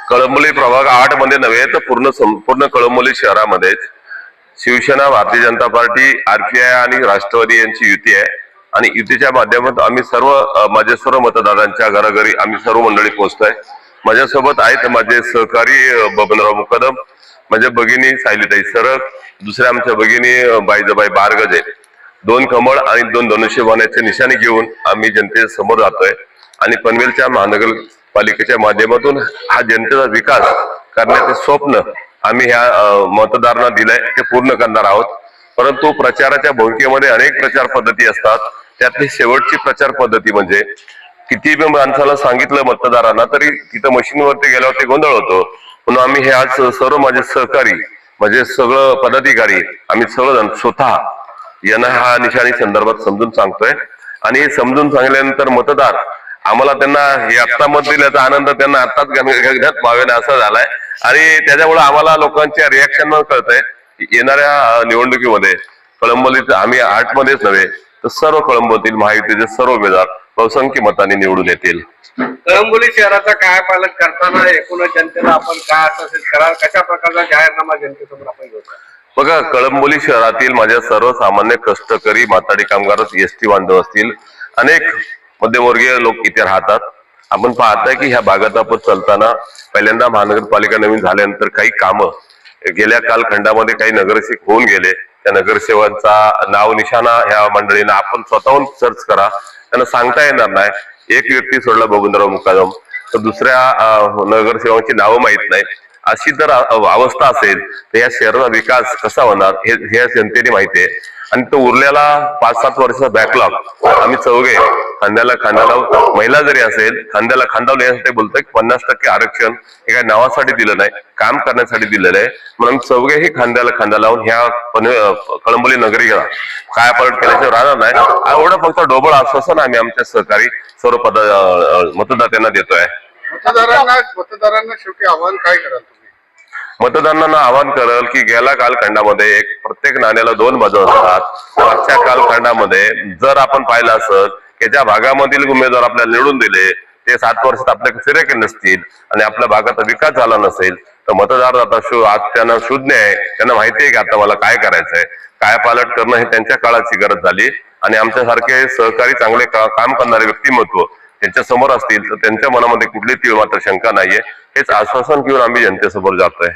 कळंबोली प्रभाग 8 मध्ये नव्हे तर संपूर्ण कळंबोली शहरामध्ये शिवसेना, भारतीय जनता पार्टी, आरपीआय आणि राष्ट्रवादी यांची युती आहे आणि युतीच्या माध्यमातून आम्ही माझे सर्व मतदारांच्या घरोघरी आम्ही सर्व मंडळी पोहोचतोय। माझ्यासोबत आहेत माझे सहकारी बबनराव मुकदम, माझ्या भगिनी सायलीताई सरक, दुसऱ्या आमच्या भगिनी बाईजबाई बारगजे, 2 कमळ आणि 2 धनुष्य बाणाचे निशाणी घेऊन आम्ही जनतेसमोर जातोय आणि पनवेलच्या महानगरपालिकेच्या माध्यमातून हा जनतेचा विकास करण्याचे स्वप्न आम्ही ह्या मतदारांना दिलंय, ते पूर्ण करणार आहोत। परंतु प्रचाराच्या भूमिकेमध्ये अनेक प्रचार पद्धती असतात, त्यातली शेवटची प्रचार पद्धती म्हणजे किती बी माणसाला सांगितलं मतदारांना तरी तिथं मशीनवरती गेल्यावर ते गोंधळ होतो। म्हणून आम्ही हे आज सर्व माझे सहकारी म्हणजे सगळं पदाधिकारी आम्ही सर्वजण स्वतः यांना हा निशाणी संदर्भात समजून सांगतोय आणि हे समजून सांगितल्यानंतर मतदार आम्हाला त्यांना हे आत्ता मत दिल्याचा आनंद त्यांना आत्ताच घेण्यात व्हावेना असा झालाय आणि त्याच्यामुळे आम्हाला लोकांच्या रिॲक्शन कळतंय येणाऱ्या निवडणुकीमध्ये कळंबोलीत आम्ही 8 मध्येच नव्हे तर सर्व कळंबोलीतील महायुतीचे सर्व उमेदवार बहुसंख्य मतांनी निवडून येतील। कळंबोली शहराचा कायापालट करताना एकूण जनतेला आपण काय असं कराल, कशा प्रकारचा जाहीरनामा जनतेसमोर आपण घेऊया? बघा, कळंबोली शहरातील माझ्या सर्वसामान्य कष्टकरी माथाडी कामगार, एसटी बांधव असतील, अनेक मध्यमवर्गीय लोक इथे राहतात। आपण पाहताय की ह्या भागात आपण चालताना पहिल्यांदा महानगरपालिका नवीन झाल्यानंतर काही कामं गेल्या कालखंडामध्ये काही नगरसेवक होऊन गेले, त्या नगरसेवकांचा नाव निशाणा ह्या मंडळींना आपण स्वतःहून सर्च करा, त्यांना सांगता येणार नाही। एक व्यक्ती सोडला बबनराव मुकादम तर दुसऱ्या नगरसेवकांची नावं माहित नाही। अशी जर अवस्था असेल तर या शहराचा विकास कसा होणार हे जनतेने माहिती आहे आणि तो उरलेला 5-7 वर्षाचा बॅकलॉग आम्ही चौघे खांद्याला खांदा लावून, महिला जरी असेल खांद्याला खांदा लावण्यासाठी बोलतोय 50% आरक्षण हे काही नावासाठी दिलं नाही, काम करण्यासाठी दिलेलं आहे। म्हणून चौघेही खांद्याला खांदा लावून ह्या कळंबोली नगरीला कायापालट केल्याशिवाय राहणार नाही, एवढं फक्त ढोबळ आश्वासन आम्ही आमच्या सहकारी सर्व मतदात्यांना देतोय। मतदारांना शेवटी आव्हान काय कराल तुम्ही? मतदारांना आवाहन करल की गेल्या कालखंडामध्ये एक प्रत्येक नाण्याला 2 बाजू असतात। मागच्या कालखंडामध्ये जर आपण पाहिलं असेल की ज्या भागामधील उमेदवार आपल्याला निवडून दिले ते 7 वर्षात आपल्याकडे फिरे केले नसतील आणि आपल्या भागाचा विकास झाला नसेल तर मतदार आता आज त्यांना शून्य आहे, त्यांना माहिती आहे की आता मला काय करायचंय, कायापालट करणं हे त्यांच्या काळाची गरज झाली आणि आमच्यासारखे सहकारी चांगले काम करणारे व्यक्तिमत्व त्यांच्या समोर असतील तर त्यांच्या मनामध्ये कुठली तीळ मात्र शंका नाहीये, हेच आश्वासन घेऊन आम्ही जनतेसमोर जातोय।